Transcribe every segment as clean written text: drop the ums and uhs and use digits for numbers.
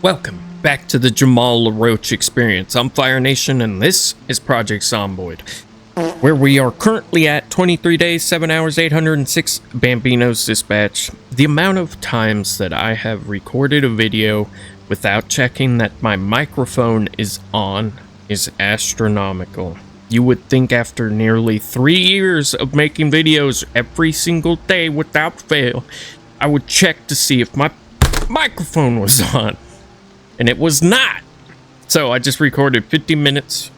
Welcome back to the Jamal LaRoche experience. I'm Fire Nation and this is Project Zomboid, where we are currently at 23 days, 7 hours, 806 Bambinos dispatch. The amount of times that I have recorded a video without checking that my microphone is on is astronomical. You would think after nearly 3 years of making videos every single day without fail, I would check to see if my microphone was on. And it was not. So I just recorded 50 minutes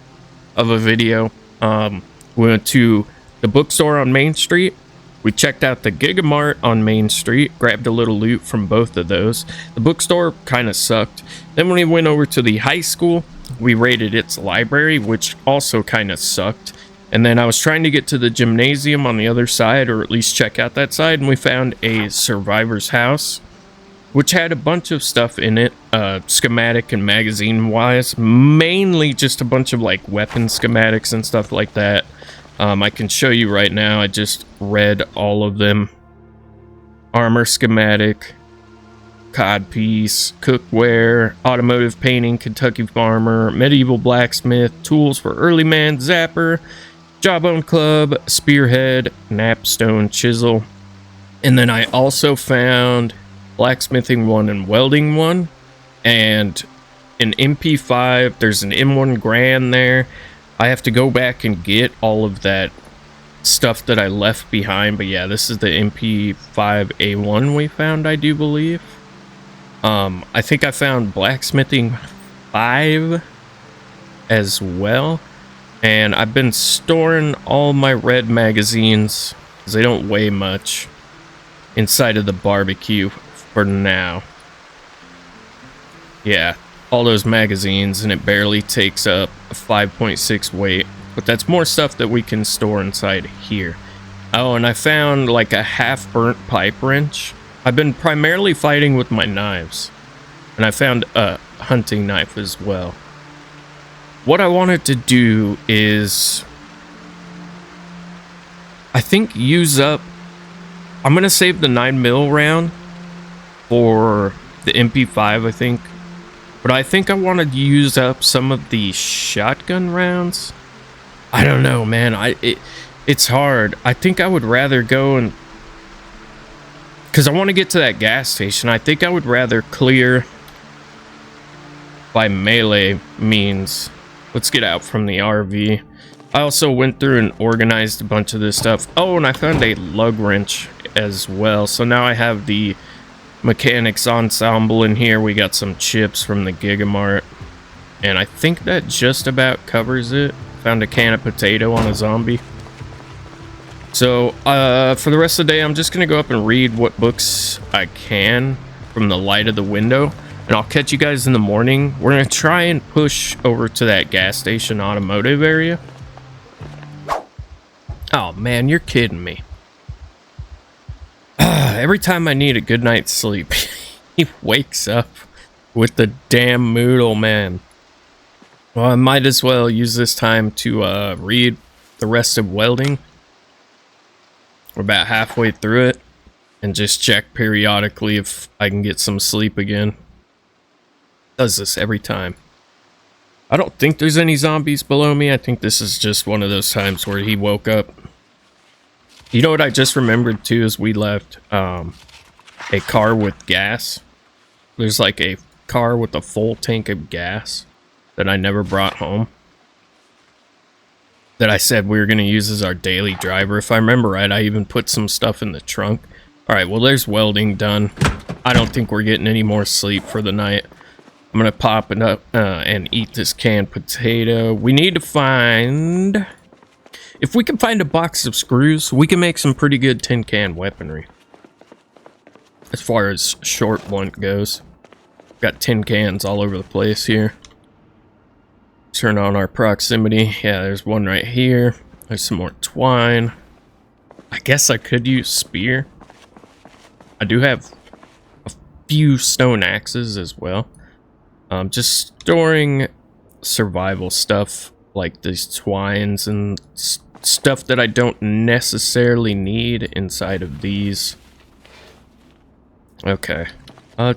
of a video. We went to the bookstore on Main Street. We checked out the Gigamart on Main Street. Grabbed a little loot from both of those. The bookstore kind of sucked. Then when we went over to the high school, we raided its library, which also kind of sucked. And then I was trying to get to the gymnasium on the other side, or at least check out that side. And we found a survivor's house, which had a bunch of stuff in it, schematic and magazine wise, mainly just a bunch of like weapon schematics and stuff like that. I can show you right now. I just read all of them. Armor schematic, codpiece, cookware, automotive painting, Kentucky farmer, medieval blacksmith, tools for early man, zapper, jawbone club, spearhead, napstone chisel. And then I also found blacksmithing one and welding one, and an MP5. There's an M1 Grand there. I have to go back and get all of that stuff that I left behind, but yeah, this is the MP5A1 we found, I do believe. I think I found blacksmithing 5 as well, and I've been storing all my red magazines because they don't weigh much inside of the barbecue for now. Yeah, all those magazines, and it barely takes up a 5.6 weight, but that's more stuff that we can store inside here. Oh, and I found like a half-burnt pipe wrench. I've been primarily fighting with my knives, and I found a hunting knife as well. What I wanted to do is, I think, use up, I'm gonna save the 9mm round for the MP5, I think. But I think I want to use up some of the shotgun rounds. I don't know, man. It's hard. I think I would rather go and, because I want to get to that gas station. I think I would rather clear by melee means. Let's get out from the RV. I also went through and organized a bunch of this stuff. Oh, and I found a lug wrench as well. So now I have the mechanics ensemble in here. We got some chips from the Gigamart, and I think that just about covers it. Found a can of potato on a zombie. So for the rest of the day, I'm just gonna go up and read what books I can from the light of the window, and I'll catch you guys in the morning. We're gonna try and push over to that gas station automotive area. Oh man, you're kidding me. Every time I need a good night's sleep, he wakes up with the damn moodle, man. Well, I might as well use this time to read the rest of welding. We're about halfway through it, and just check periodically if I can get some sleep again. Does this every time. I don't think there's any zombies below me. I think this is just one of those times where he woke up. You know what I just remembered too is we left a car with gas. There's like a car with a full tank of gas that I never brought home, that I said we were going to use as our daily driver. If I remember right, I even put some stuff in the trunk. Alright, well there's welding done. I don't think we're getting any more sleep for the night. I'm going to pop it up and eat this canned potato. We need to find... If we can find a box of screws, we can make some pretty good tin can weaponry. As far as short blunt goes. Got tin cans all over the place here. Turn on our proximity. Yeah, there's one right here. There's some more twine. I guess I could use spear. I do have a few stone axes as well. Just storing survival stuff like these twines and stuff that I don't necessarily need inside of these. Okay.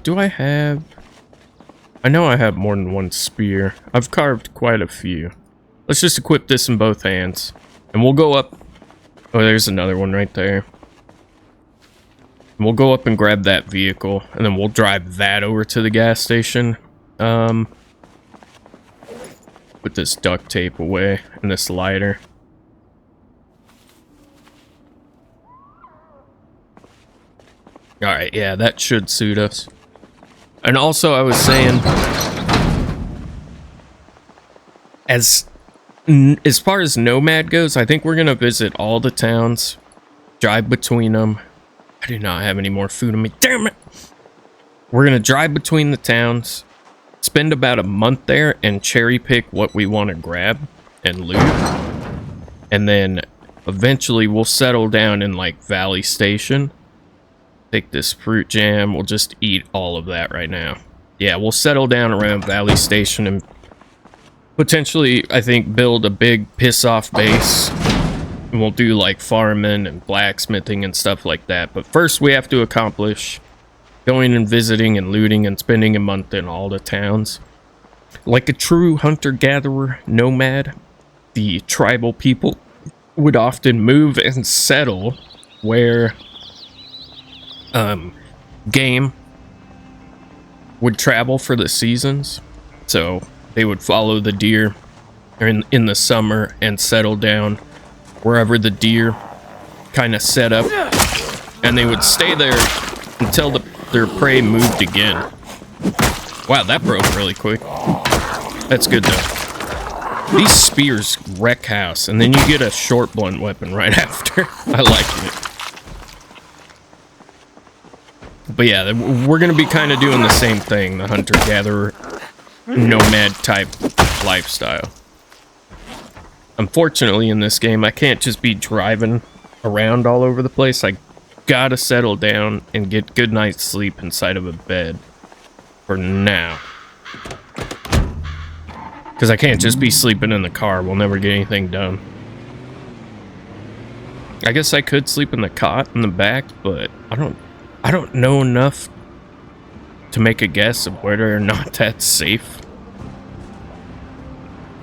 Do I have... I know I have more than one spear. I've carved quite a few. Let's just equip this in both hands. And we'll go up. Oh, there's another one right there. And we'll go up and grab that vehicle. And then we'll drive that over to the gas station. Put this duct tape away and this lighter. Alright, yeah, that should suit us. And also, I was saying, as far as Nomad goes, I think we're going to visit all the towns, drive between them. I do not have any more food on me. Damn it! We're going to drive between the towns, spend about a month there, and cherry pick what we want to grab and loot. And then eventually we'll settle down in like Valley Station. Take this fruit jam. We'll just eat all of that right now. Yeah, we'll settle down around Valley Station and potentially, I think, build a big piss-off base. And we'll do like farming and blacksmithing and stuff like that. But first we have to accomplish going and visiting and looting and spending a month in all the towns. Like a true hunter-gatherer nomad, the tribal people would often move and settle where game would travel for the seasons. So they would follow the deer in the summer and settle down wherever the deer kind of set up, and they would stay there until their prey moved again. Wow, that broke really quick. That's good though. These spears wreck house, and then you get a short blunt weapon right after. I like it. But yeah, we're going to be kind of doing the same thing, the hunter-gatherer, nomad type lifestyle. Unfortunately, in this game, I can't just be driving around all over the place. I gotta settle down and get good night's sleep inside of a bed. For now. Because I can't just be sleeping in the car. We'll never get anything done. I guess I could sleep in the cot in the back, but I don't know enough to make a guess of whether or not that's safe.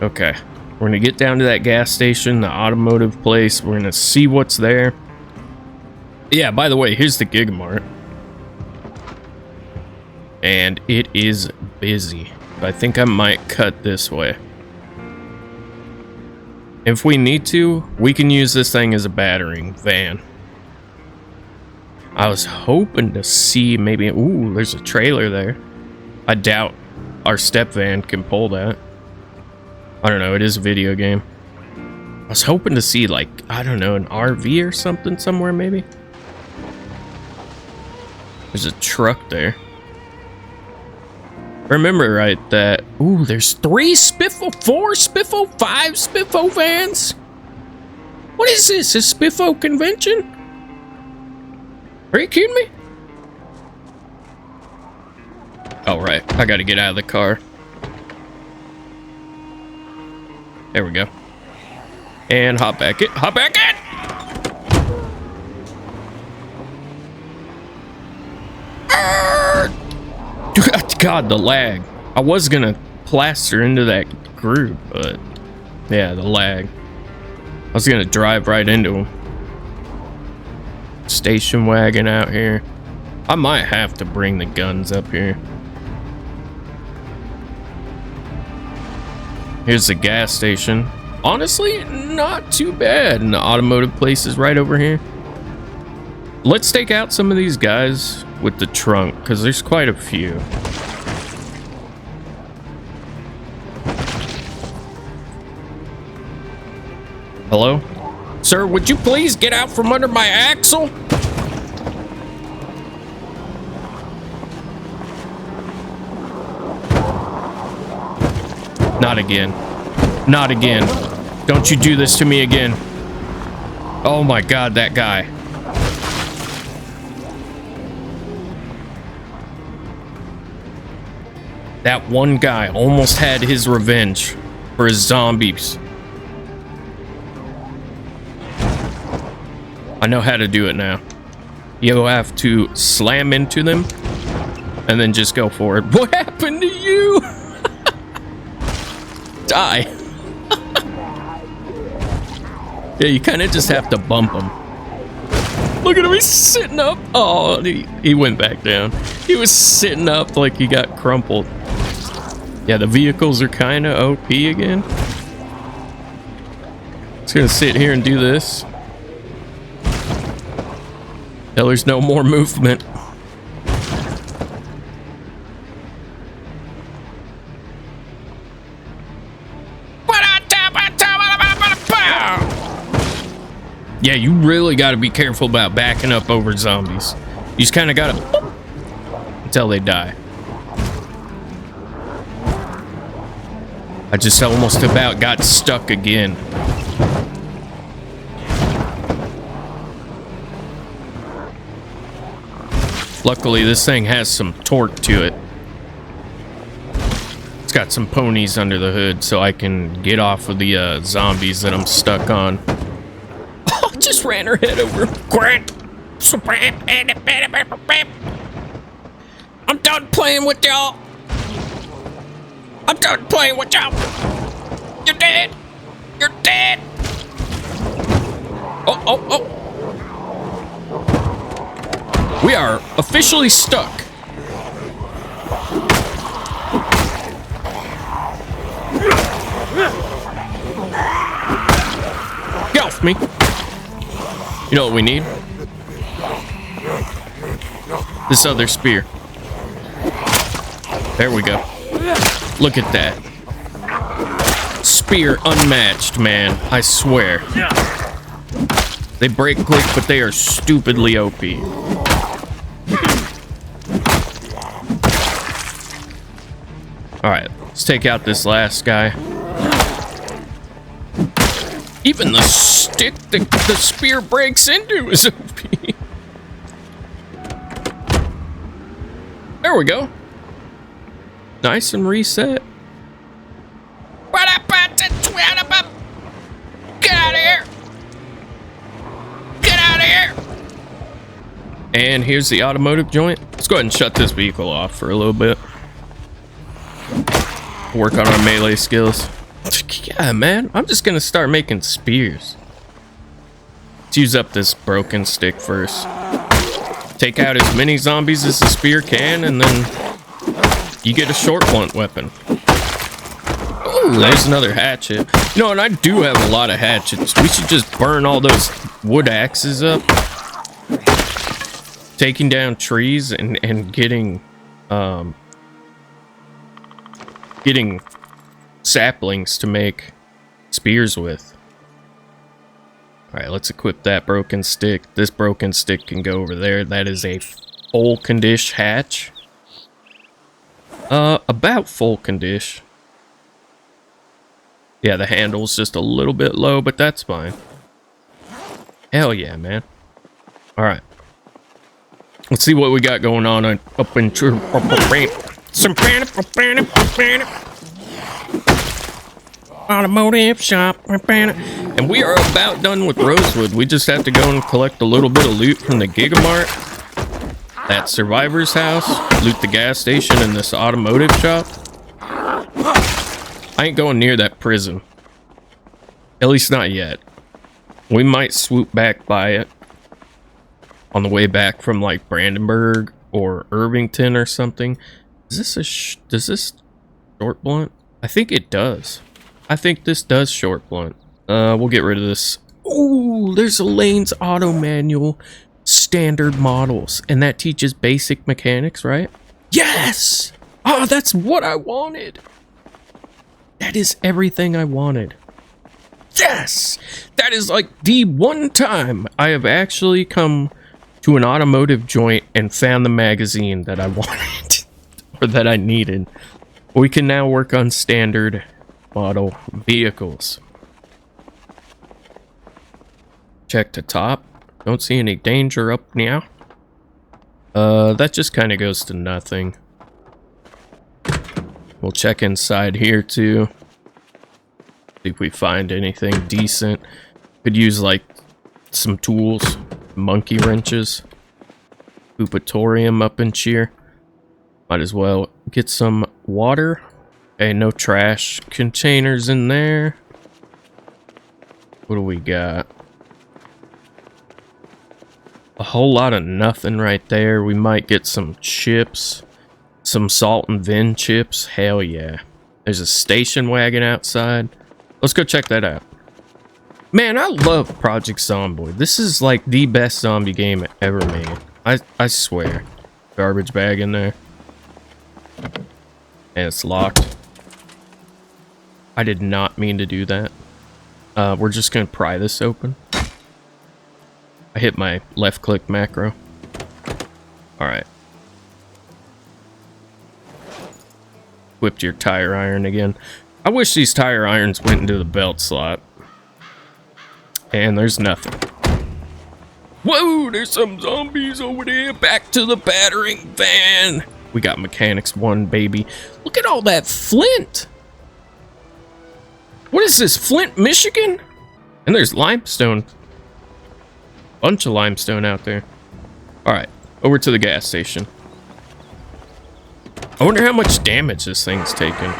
Okay. We're going to get down to that gas station, the automotive place. We're going to see what's there. Yeah, by the way, here's the Gigamart. And it is busy. I think I might cut this way. If we need to, we can use this thing as a battering van. I was hoping to see maybe... Ooh, there's a trailer there. I doubt our step van can pull that. I don't know, it is a video game. I was hoping to see, like, I don't know, an RV or something somewhere, maybe? There's a truck there. Remember, right, that... Ooh, there's 3 Spiffo, 4 Spiffo, 5 Spiffo vans? What is this, a Spiffo convention? Are you kidding me? Oh, right, I gotta get out of the car. There we go. And hop back in. Hop back in! God, the lag. I was gonna plaster into that groove, but yeah, the lag. I was gonna drive right into him. Station wagon out here. I might have to bring the guns up here. Here's the gas station. Honestly, not too bad. And the automotive place is right over here. Let's take out some of these guys with the trunk, because there's quite a few. Hello? Sir, would you please get out from under my axle? Not again. Not again. Don't you do this to me again. Oh my God, that guy. That one guy almost had his revenge for his zombies. I know how to do it now. You have to slam into them and then just go for it. What happened to you? Die. Yeah, you kind of just have to bump him. Look at him, he's sitting up. Oh, he went back down. He was sitting up like he got crumpled. Yeah, the vehicles are kind of OP again. Just gonna sit here and do this. Now there's no more movement. Yeah, you really got to be careful about backing up over zombies. You just kind of got to until they die. I just almost about got stuck again. Luckily, this thing has some torque to it. It's got some ponies under the hood, so I can get off of the zombies that I'm stuck on. Just ran her head over. I'm done playing with y'all. I'm done playing with y'all. You're dead. You're dead. Oh. We are officially stuck. Get off me. You know what we need? This other spear. There we go. Look at that. Spear unmatched, man. I swear. They break quick, but they are stupidly OP. Alright, let's take out this last guy. Even the stick that the spear breaks into is OP. There we go. Nice and reset. Get out of here. Get out of here. And here's the automotive joint. Let's go ahead and shut this vehicle off for a little bit. Work on our melee skills. Yeah, man. I'm just gonna start making spears. Let's use up this broken stick first. Take out as many zombies as the spear can, and then you get a short blunt weapon. Ooh, there's another hatchet. You know, and I do have a lot of hatchets. We should just burn all those wood axes up. Taking down trees and getting saplings to make spears with. Alright, let's equip that broken stick. This broken stick can go over there. That is a full condition hatch. About full condition. Yeah, the handle's just a little bit low, but that's fine. Hell yeah, man. Alright. Let's see what we got going on up in Automotive shop. And we are about done with Rosewood. We just have to go and collect a little bit of loot from the Gigamart, that survivor's house, loot the gas station, and this automotive shop. I ain't going near that prison. At least not yet. We might swoop back by it on the way back from like Brandenburg or Irvington or something. Is this does this short blunt? I think it does. I think this does short blunt. We'll get rid of this. Ooh, there's a Lane's Auto Manual standard models, and that teaches basic mechanics, right? Yes! Oh, that's what I wanted. That is everything I wanted. Yes! That is like the one time I have actually come to an automotive joint and found the magazine that I wanted or that I needed. We can now work on standard model vehicles. Check to top. Don't see any danger up now. That just kind of goes to nothing. We'll check inside here too. See if we find anything decent. Could use like some tools, monkey wrenches, Pupatorium up in cheer. Might as well get some water. Okay, no trash containers in there. What do we got? A whole lot of nothing right there. We might get some chips. Some salt and vin chips. Hell yeah. There's a station wagon outside. Let's go check that out. Man, I love Project Zomboid. This is like the best zombie game ever made. I swear. Garbage bag in there. And it's locked. I did not mean to do that. We're just gonna pry this open. I hit my left click macro. Alright. Whipped your tire iron again. I wish these tire irons went into the belt slot. And there's nothing. Whoa, there's some zombies over there. Back to the battering van. We got Mechanics 1, baby. Look at all that flint. What is this, Flint, Michigan? And there's limestone. Bunch of limestone out there. Alright, over to the gas station. I wonder how much damage this thing's taken.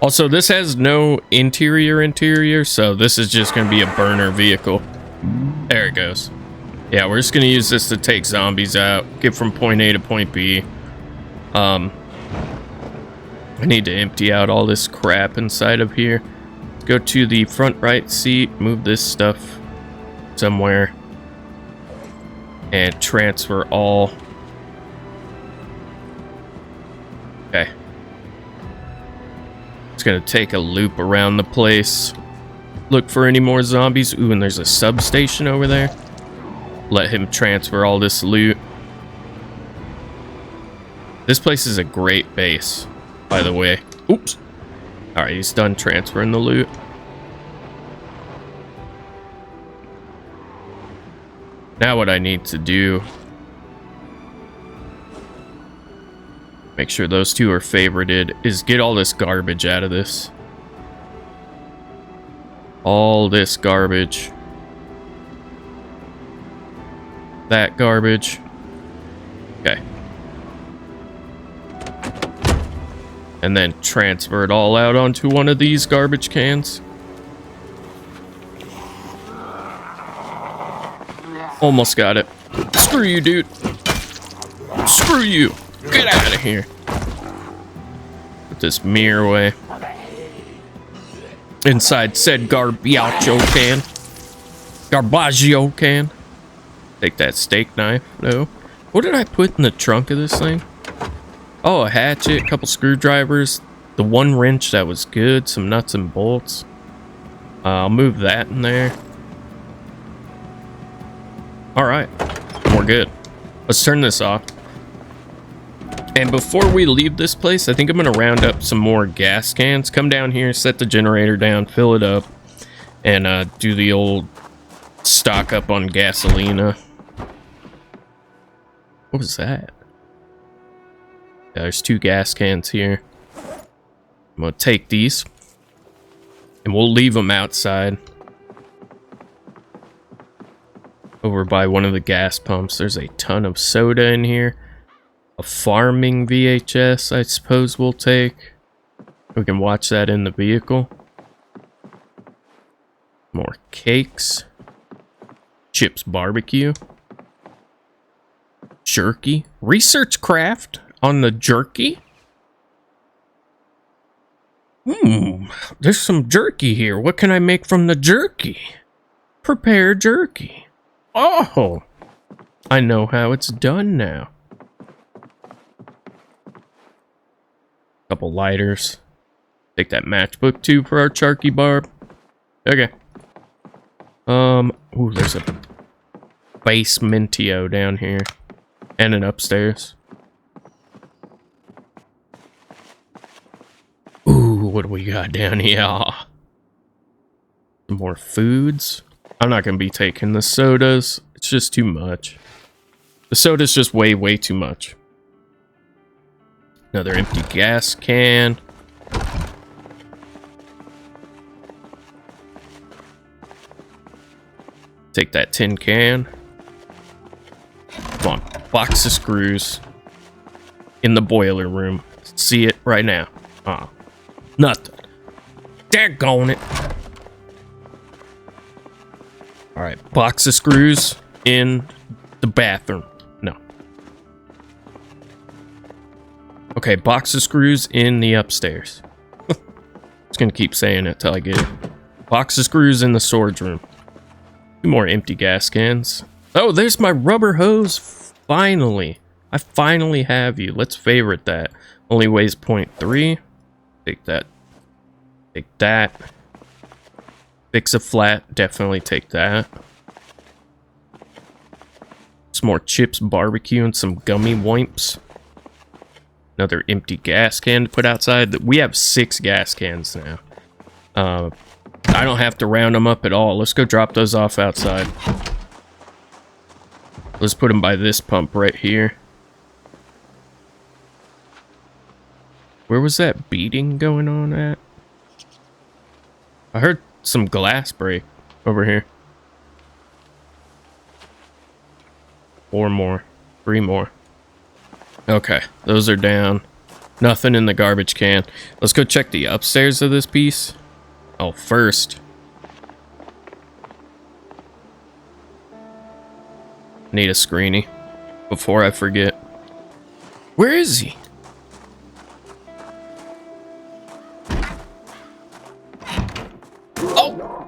Also, this has no interior, so this is just going to be a burner vehicle. There it goes. Yeah, we're just going to use this to take zombies out, get from point A to point B. I need to empty out all this crap inside of here. Go to the front right seat, move this stuff somewhere, and transfer all. Okay. It's gonna take a loop around the place. Look for any more zombies. Ooh, and there's a substation over there. Let him transfer all this loot. This place is a great base, by the way. Oops. Alright, he's done transferring the loot. Now what I need to do... make sure those two are favorited, is get all this garbage out of this. All this garbage. That garbage. Okay. And then transfer it all out onto one of these garbage cans. Almost got it. Screw you, dude. Screw you. Get out of here. Put this mirror away. Inside said garbaggio can. Garbaggio can. Take that steak knife. No. What did I put in the trunk of this thing? Oh, a hatchet, a couple screwdrivers, the one wrench that was good, some nuts and bolts. I'll move that in there. Alright, we're good. Let's turn this off. And before we leave this place, I think I'm going to round up some more gas cans. Come down here, set the generator down, fill it up, and do the old stock up on gasolina. What was that? Yeah, there's 2 gas cans here. I'm going to take these, and we'll leave them outside. Over by one of the gas pumps. There's a ton of soda in here. A farming VHS, I suppose we'll take. We can watch that in the vehicle. More cakes. Chips barbecue. Jerky. Research craft on the jerky. There's some jerky here. What can I make from the jerky? Prepare jerky. Oh, I know how it's done now. Couple lighters. Take that matchbook too for our charky barb. Okay. Ooh, there's a basementio down here. And an upstairs. Ooh, what do we got down here? Some more foods. I'm not gonna be taking the sodas. It's just too much. The soda's just way too much. Another empty gas can. Take that tin can. Come on, box of screws. in the boiler room. See it right now. Nothing. Daggone it. Alright, box of screws in the bathroom. No. Okay, box of screws in the upstairs. Just gonna keep saying it till I get it. Box of screws in the storage room. 2 more empty gas cans. Oh, there's my rubber hose. Finally. I finally have you. Let's favorite that. Only weighs 0.3. Take that. Take that. Fix a flat. Definitely take that. Some more chips, barbecue, and some gummy wipes. Another empty gas can to put outside. We have 6 gas cans now. I don't have to round them up at all. Let's go drop those off outside. Let's put them by this pump right here. Where was that beating going on at? I heard some glass break over here. 4 more. 3 more. Okay, those are down. Nothing in the garbage can. Let's go check the upstairs of this piece. Oh, first. Need a screeny before I forget. Where is he? Oh!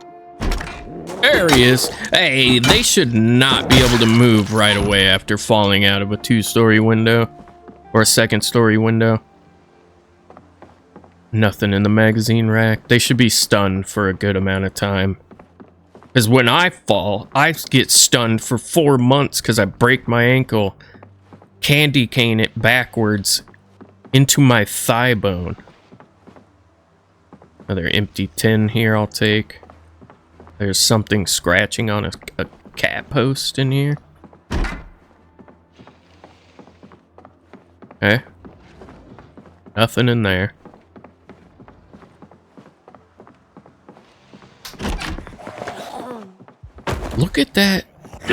There he is. Hey, they should not be able to move right away after falling out of a 2-story window. Or a 2nd-story window. Nothing in the magazine rack. They should be stunned for a good amount of time. Because when I fall, I get stunned for 4 months because I break my ankle. Candy cane it backwards into my thigh bone. Another empty tin here I'll take. There's something scratching on a cat post in here. Okay. Nothing in there. Look at that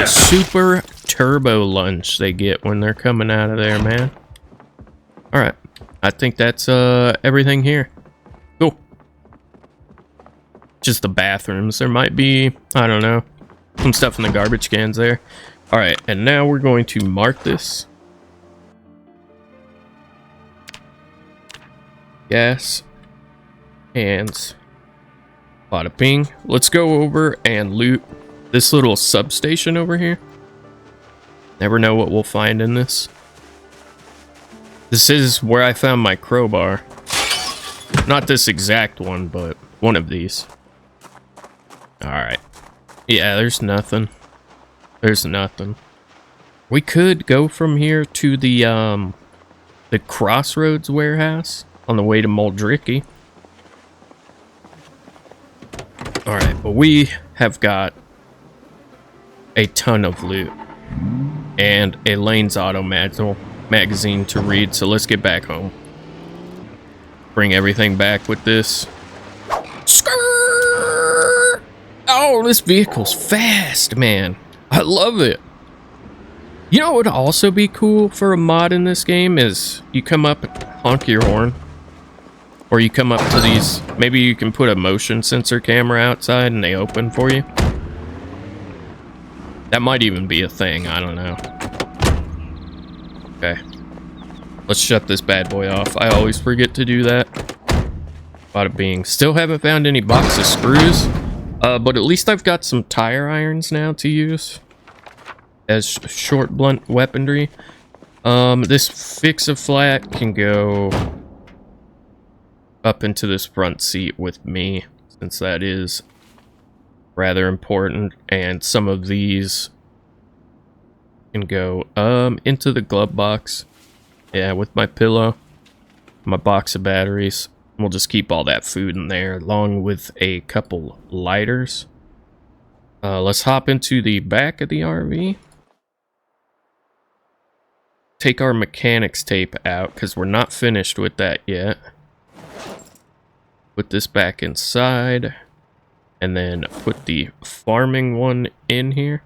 super turbo lunge they get when they're coming out of there, man. Alright. I think that's everything here. Cool. Just the bathrooms. There might be, I don't know, some stuff in the garbage cans there. Alright, and now we're going to mark this. Gas. Hands. Bada bing. Let's go over and loot this little substation over here. Never know what we'll find in this. This is where I found my crowbar. Not this exact one, but one of these. Alright. Yeah, there's nothing. There's nothing. We could go from here to the Crossroads warehouse on the way to Moldricki. Alright, but we have got a ton of loot and a Lane's Auto magazine to read, so let's get back home. Bring everything back with this. Skrrr! Oh, this vehicle's fast, man. I love it. You know what would also be cool for a mod in this game is you come up and honk your horn. Or you come up to these, maybe you can put a motion sensor camera outside and they open for you. That might even be a thing, I don't know. Okay. Let's shut this bad boy off. I always forget to do that. Bada bing. Still haven't found any box of screws. But at least I've got some tire irons now to use. As short blunt weaponry. This fix-a-flat can go up into this front seat with me, since that is rather important, and some of these can go into the glove box. Yeah, with my pillow, my box of batteries. We'll just keep all that food in there along with a couple lighters. Let's hop into the back of the RV. Take our mechanics tape out because we're not finished with that yet. Put this back inside, and then put the farming one in here.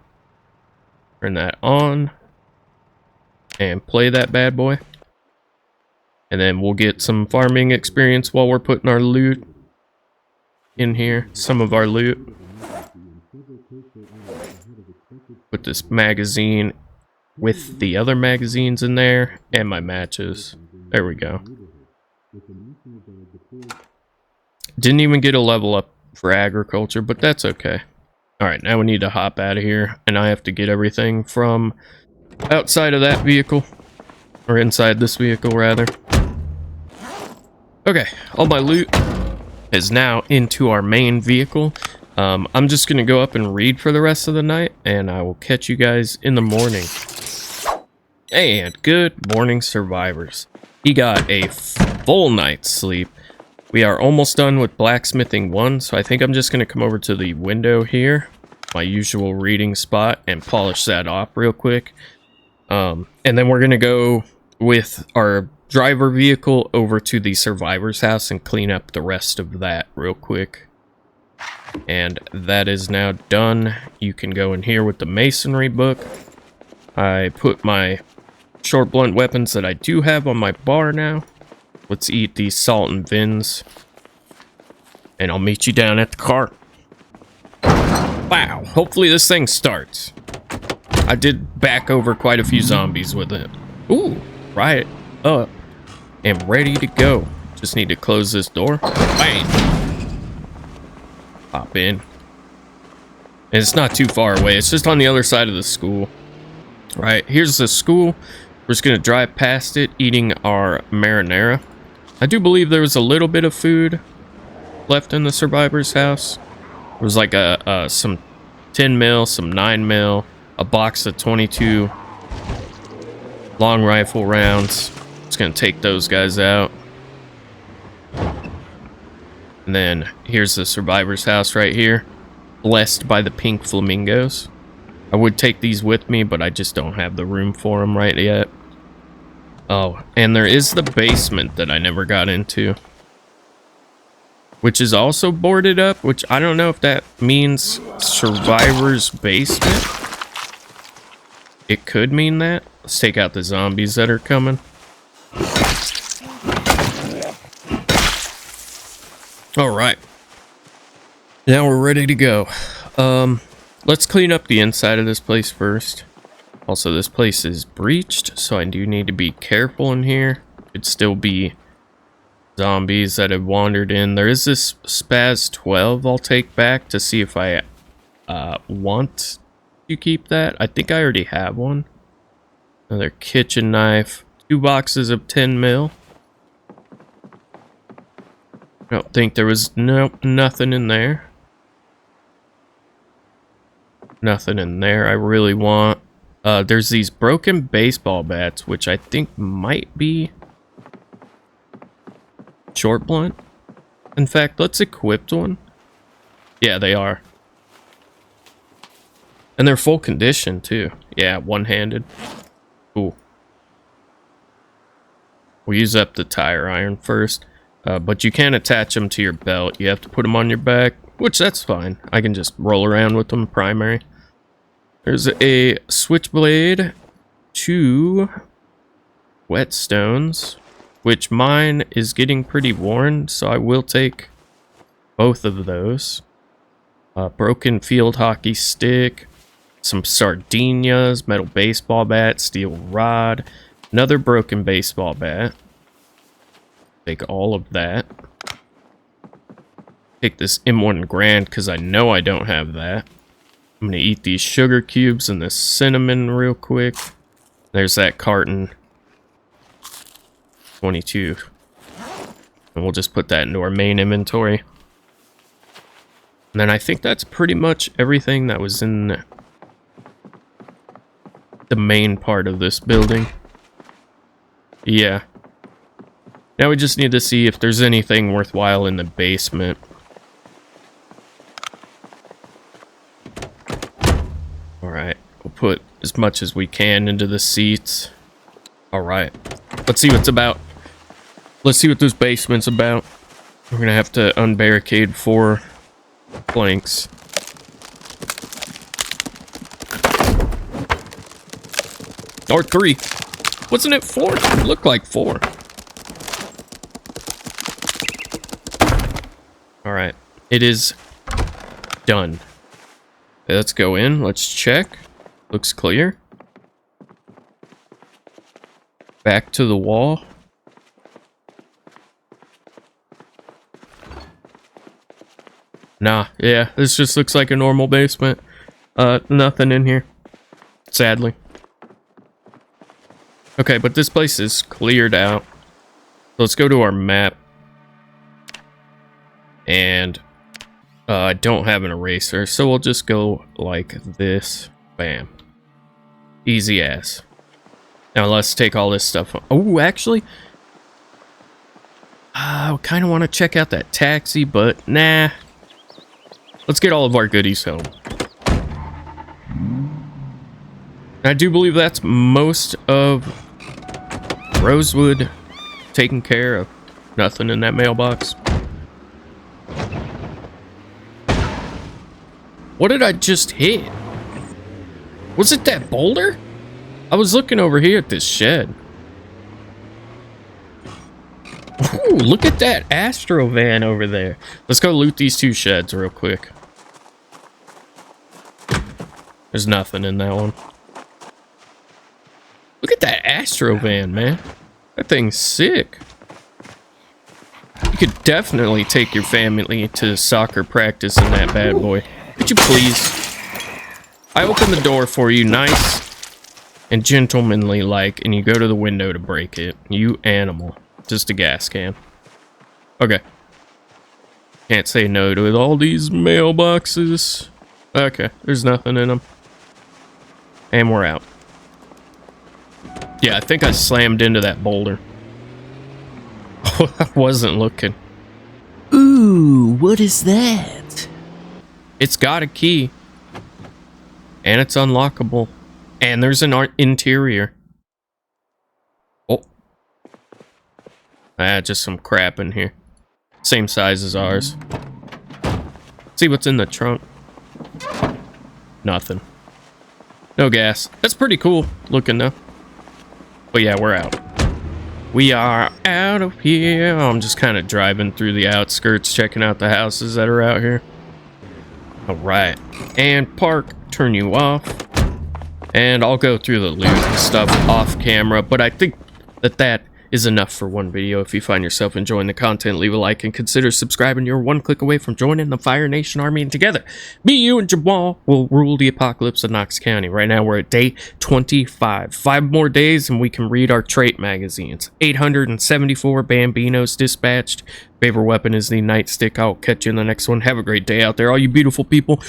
Turn that on, and play that bad boy. And then we'll get some farming experience while we're putting our loot in here. Some of our loot. Put this magazine with the other magazines in there and my matches. There we go. Didn't even get a level up for agriculture, but that's okay. Alright, now we need to hop out of here, and I have to get everything from outside of that vehicle. Or inside this vehicle, rather. Okay, all my loot is now into our main vehicle. I'm just going to go up and read for the rest of the night, and I will catch you guys in the morning. And good morning, survivors. He got a full night's sleep. We are almost done with blacksmithing 1, so I think I'm just going to come over to the window here, my usual reading spot, and polish that off real quick. And then we're going to go with our driver vehicle over to the survivor's house and clean up the rest of that real quick. And that is now done. You can go in here with the masonry book. I put my short blunt weapons that I do have on my bar now. Let's eat these salt and vins. And I'll meet you down at the car. Wow, hopefully this thing starts. I did back over quite a few zombies with it. Ooh, right up. And ready to go. Just need to close this door. Bang! Hop in. And it's not too far away. It's just on the other side of the school. Right, here's the school. We're just going to drive past it, eating our marinara. I do believe there was a little bit of food left in the survivor's house. There was like some 10 mil, some 9 mil, a box of 22 long rifle rounds. Just going to take those guys out. And then here's the survivor's house right here. Blessed by the pink flamingos. I would take these with me, but I just don't have the room for them right yet. Oh, and there is the basement that I never got into. Which is also boarded up, which I don't know if that means survivor's basement. It could mean that. Let's take out the zombies that are coming. Alright. Now we're ready to go. Let's clean up the inside of this place first. Also, this place is breached, so I do need to be careful in here. Could still be zombies that have wandered in. There is this Spaz 12 I'll take back to see if I want to keep that. I think I already have one. Another kitchen knife. 2 boxes of 10 mil. I don't think there was nothing in there. Nothing in there I really want. There's these broken baseball bats, which I think might be short blunt. In fact, let's equip one. Yeah, they are. And they're full condition, too. Yeah, one-handed. Cool. We'll use up the tire iron first. But you can't attach them to your belt. You have to put them on your back, which that's fine. I can just roll around with them primary. There's a switchblade, 2 whetstones, which mine is getting pretty worn, so I will take both of those. Broken field hockey stick, some sardinias, metal baseball bat, steel rod, another broken baseball bat. Take all of that. Take this M1 Grand because I know I don't have that. I'm going to eat these sugar cubes and this cinnamon real quick. There's that carton. 22. And we'll just put that into our main inventory. And then I think that's pretty much everything that was in the main part of this building. Yeah. Now we just need to see if there's anything worthwhile in the basement. Alright, we'll put as much as we can into the seats. Alright, let's see what's about. Let's see what this basement's about. We're gonna have to unbarricade 4 planks. Or 3. Wasn't it 4? It looked like 4. All right, it is done. Okay, let's go in. Let's check. Looks clear. Back to the wall. Nah, yeah, this just looks like a normal basement. Nothing in here, sadly. Okay, but this place is cleared out. Let's go to our map. And I don't have an eraser, so we'll just go like this. Bam. Easy as. Now let's take all this stuff. Oh, actually, I kind of want to check out that taxi, but nah. Let's get all of our goodies home. I do believe that's most of Rosewood taken care of. Nothing in that mailbox. What did I just hit? Was it that boulder? I was looking over here at this shed. Ooh, look at that Astro van over there. Let's go loot these two sheds real quick. There's nothing in that one. Look at that Astro van, man. That thing's sick. You could definitely take your family to soccer practice in that bad boy. Could you please? I open the door for you, nice and gentlemanly like, and you go to the window to break it. You animal. Just a gas can. Okay. Can't say no to all these mailboxes. Okay, there's nothing in them. And we're out. Yeah, I think I slammed into that boulder. I wasn't looking. Ooh, what is that? It's got a key. And it's unlockable. And there's an interior. Oh. Just some crap in here. Same size as ours. See what's in the trunk. Nothing. No gas. That's pretty cool looking though. But yeah, we're out. We are out of here. I'm just kind of driving through the outskirts, checking out the houses that are out here. Alright. And park. Turn you off. And I'll go through the loot and stuff off camera. But I think that is enough for one video. If you find yourself enjoying the content, leave a like and consider subscribing. You're one click away from joining the Fire Nation Army, and together, me, you, and Jamal will rule the apocalypse of Knox County. Right now, we're at day 25. 5 more days, and we can read our trait magazines. 874 Bambinos dispatched. Favorite weapon is the nightstick. I'll catch you in the next one. Have a great day out there, all you beautiful people.